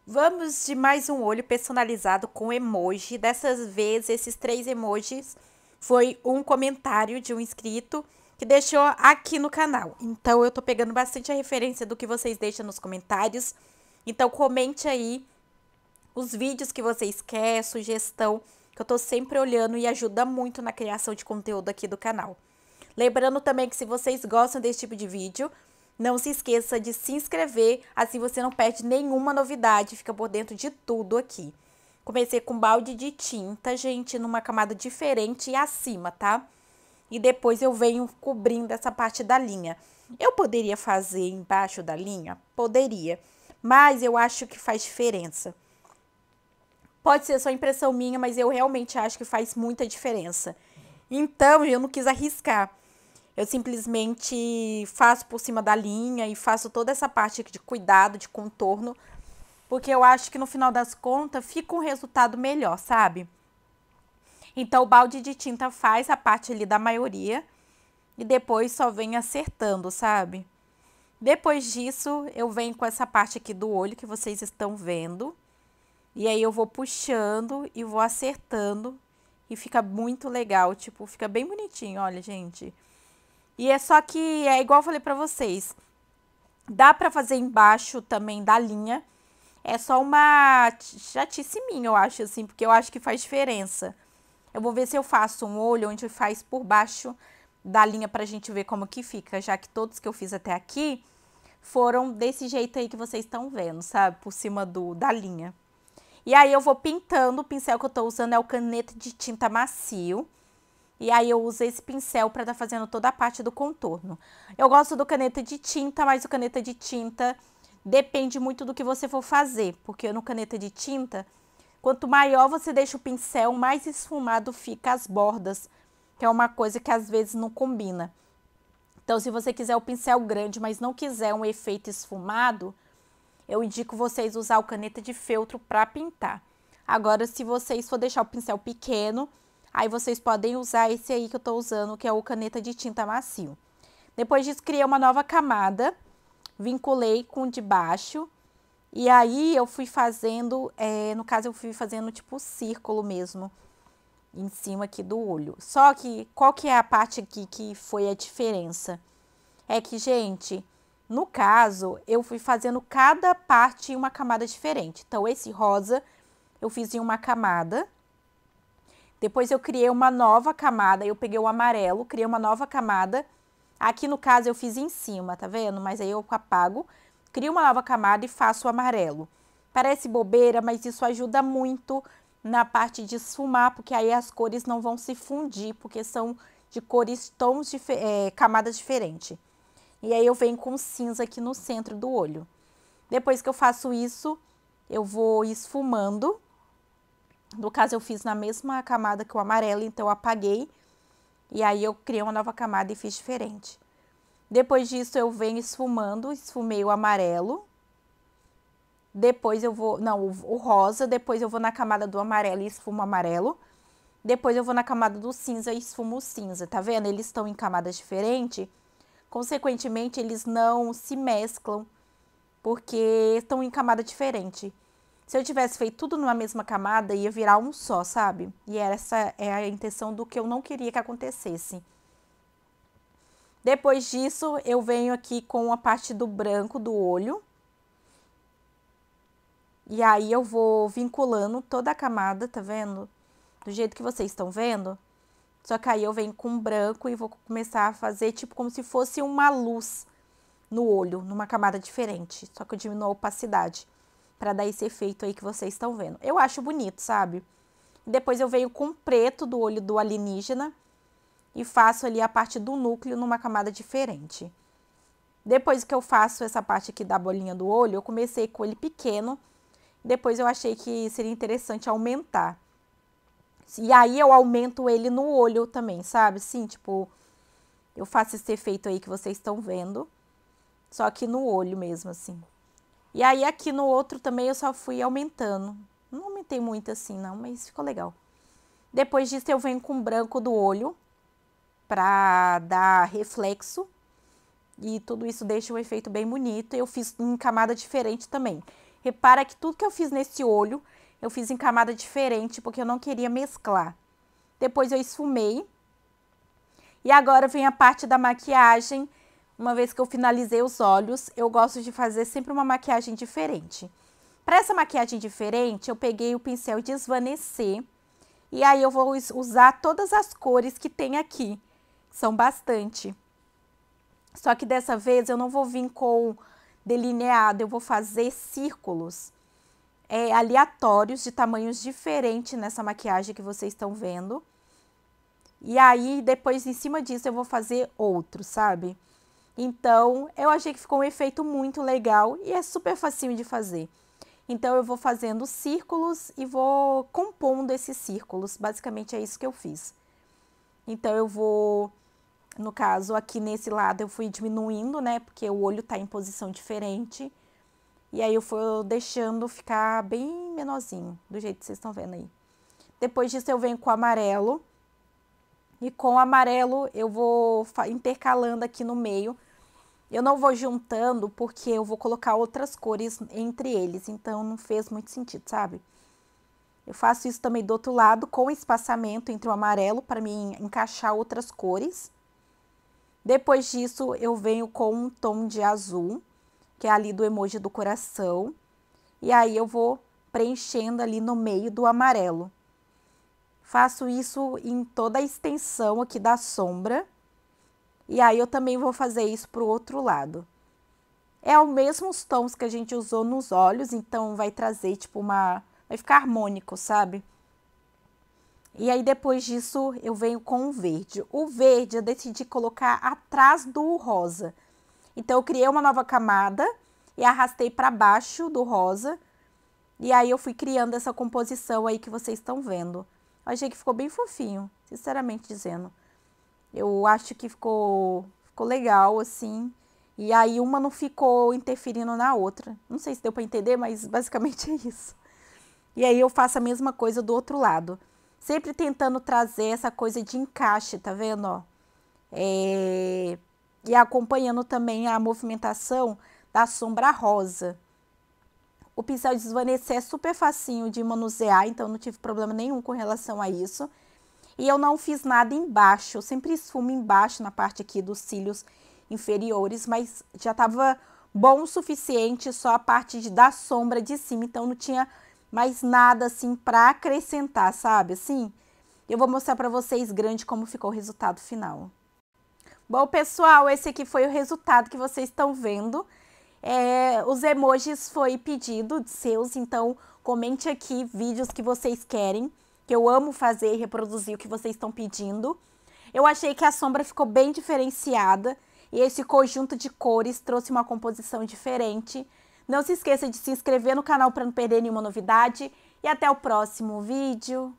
Vamos de mais um olho personalizado com emoji. Dessa vez, esses 3 emojis foi um comentário de um inscrito que deixou aqui no canal. Então, eu tô pegando bastante a referência do que vocês deixam nos comentários. Então, comente aí os vídeos que vocês querem, sugestão, que eu tô sempre olhando e ajuda muito na criação de conteúdo aqui do canal. Lembrando também que se vocês gostam desse tipo de vídeo, não se esqueça de se inscrever, assim você não perde nenhuma novidade, fica por dentro de tudo aqui. Comecei com balde de tinta, gente, numa camada diferente e acima, tá? E depois eu venho cobrindo essa parte da linha. Eu poderia fazer embaixo da linha? Poderia, mas eu acho que faz diferença. Pode ser só impressão minha, mas eu realmente acho que faz muita diferença. Então, eu não quis arriscar. Eu simplesmente faço por cima da linha e faço toda essa parte de cuidado, de contorno, porque eu acho que no final das contas fica um resultado melhor, sabe? Então o balde de tinta faz a parte ali da maioria e depois só vem acertando, sabe? Depois disso, eu venho com essa parte aqui do olho que vocês estão vendo. E aí eu vou puxando e vou acertando e fica muito legal, tipo, fica bem bonitinho, olha, gente. E é só que é igual eu falei pra vocês, dá pra fazer embaixo também da linha. É só uma chatice minha, eu acho, assim, porque eu acho que faz diferença. Eu vou ver se eu faço um olho onde faz por baixo da linha pra gente ver como que fica, já que todos que eu fiz até aqui foram desse jeito aí que vocês estão vendo, sabe? Por cima da linha. E aí eu vou pintando, o pincel que eu tô usando é o caneta de tinta macio. E aí eu uso esse pincel para estar fazendo toda a parte do contorno. Eu gosto do caneta de tinta, mas o caneta de tinta depende muito do que você for fazer. Porque no caneta de tinta, quanto maior você deixa o pincel, mais esfumado fica as bordas. Que é uma coisa que às vezes não combina. Então, se você quiser o pincel grande, mas não quiser um efeito esfumado, eu indico vocês usar o caneta de feltro para pintar. Agora, se vocês for deixar o pincel pequeno, aí vocês podem usar esse aí que eu tô usando, que é o caneta de tinta macio. Depois disso, criei uma nova camada, vinculei com o de baixo, e aí eu fui fazendo, no caso eu fui fazendo tipo círculo mesmo, em cima aqui do olho. Só que, qual que é a parte aqui que foi a diferença? É que, gente, no caso, eu fui fazendo cada parte em uma camada diferente. Então, esse rosa eu fiz em uma camada. Depois eu criei uma nova camada, eu peguei o amarelo, criei uma nova camada. Aqui no caso eu fiz em cima, tá vendo? Mas aí eu apago, crio uma nova camada e faço o amarelo. Parece bobeira, mas isso ajuda muito na parte de esfumar, porque aí as cores não vão se fundir, porque são de cores, tons, camadas diferentes. E aí eu venho com cinza aqui no centro do olho. Depois que eu faço isso, eu vou esfumando. No caso, eu fiz na mesma camada que o amarelo, então eu apaguei. E aí eu criei uma nova camada e fiz diferente. Depois disso, eu venho esfumando, esfumei o amarelo. Depois eu vou, não, o rosa, depois eu vou na camada do amarelo e esfumo o amarelo. Depois eu vou na camada do cinza e esfumo o cinza, tá vendo? Eles estão em camadas diferentes. Consequentemente, eles não se mesclam, porque estão em camada diferente. Se eu tivesse feito tudo numa mesma camada, ia virar um só, sabe? E essa é a intenção do que eu não queria que acontecesse. Depois disso, eu venho aqui com a parte do branco do olho. E aí eu vou vinculando toda a camada, tá vendo? Do jeito que vocês estão vendo. Só que aí eu venho com branco e vou começar a fazer tipo como se fosse uma luz no olho, numa camada diferente. Só que eu diminuo a opacidade para dar esse efeito aí que vocês estão vendo. Eu acho bonito, sabe? Depois eu venho com o preto do olho do alienígena e faço ali a parte do núcleo numa camada diferente. Depois que eu faço essa parte aqui da bolinha do olho, eu comecei com ele pequeno. Depois eu achei que seria interessante aumentar. E aí eu aumento ele no olho também, sabe? Sim, tipo, eu faço esse efeito aí que vocês estão vendo. Só que no olho mesmo, assim. E aí aqui no outro também eu só fui aumentando. Não aumentei muito assim não, mas ficou legal. Depois disso eu venho com o branco do olho pra dar reflexo. E tudo isso deixa um efeito bem bonito. Eu fiz em camada diferente também. Repara que tudo que eu fiz nesse olho, eu fiz em camada diferente, porque eu não queria mesclar. Depois eu esfumei. E agora vem a parte da maquiagem. Uma vez que eu finalizei os olhos, eu gosto de fazer sempre uma maquiagem diferente. Para essa maquiagem diferente, eu peguei o pincel de esvanecer. E aí eu vou usar todas as cores que tem aqui. São bastante. Só que dessa vez eu não vou vir com delineado, eu vou fazer círculos aleatórios de tamanhos diferentes nessa maquiagem que vocês estão vendo. E aí, depois, em cima disso, eu vou fazer outro, sabe? Então, eu achei que ficou um efeito muito legal e é super facinho de fazer. Então, eu vou fazendo círculos e vou compondo esses círculos. Basicamente, é isso que eu fiz. Então, eu vou, no caso, aqui nesse lado, eu fui diminuindo, né? Porque o olho tá em posição diferente. E aí, eu fui deixando ficar bem menorzinho, do jeito que vocês estão vendo aí. Depois disso, eu venho com o amarelo. E com o amarelo eu vou intercalando aqui no meio. Eu não vou juntando porque eu vou colocar outras cores entre eles. Então não fez muito sentido, sabe? Eu faço isso também do outro lado com espaçamento entre o amarelo para mim encaixar outras cores. Depois disso eu venho com um tom de azul, que é ali do emoji do coração. E aí eu vou preenchendo ali no meio do amarelo. Faço isso em toda a extensão aqui da sombra. E aí eu também vou fazer isso pro outro lado. É os mesmos tons que a gente usou nos olhos, então vai trazer tipo vai ficar harmônico, sabe? E aí depois disso eu venho com o verde. O verde eu decidi colocar atrás do rosa. Então eu criei uma nova camada e arrastei para baixo do rosa. E aí eu fui criando essa composição aí que vocês estão vendo. Achei que ficou bem fofinho, sinceramente dizendo. Eu acho que ficou legal, assim. E aí uma não ficou interferindo na outra. Não sei se deu pra entender, mas basicamente é isso. E aí eu faço a mesma coisa do outro lado. Sempre tentando trazer essa coisa de encaixe, tá vendo, ó? E acompanhando também a movimentação da sombra rosa. O pincel de desvanecer é super facinho de manusear, então não tive problema nenhum com relação a isso. E eu não fiz nada embaixo, eu sempre esfumo embaixo na parte aqui dos cílios inferiores, mas já tava bom o suficiente só a parte da sombra de cima, então não tinha mais nada assim pra acrescentar, sabe? Assim, eu vou mostrar pra vocês grande como ficou o resultado final. Bom, pessoal, esse aqui foi o resultado que vocês estão vendo. Os emojis foi pedido de seus, então comente aqui vídeos que vocês querem, que eu amo fazer e reproduzir o que vocês estão pedindo. Eu achei que a sombra ficou bem diferenciada e esse conjunto de cores trouxe uma composição diferente. Não se esqueça de se inscrever no canal para não perder nenhuma novidade e até o próximo vídeo.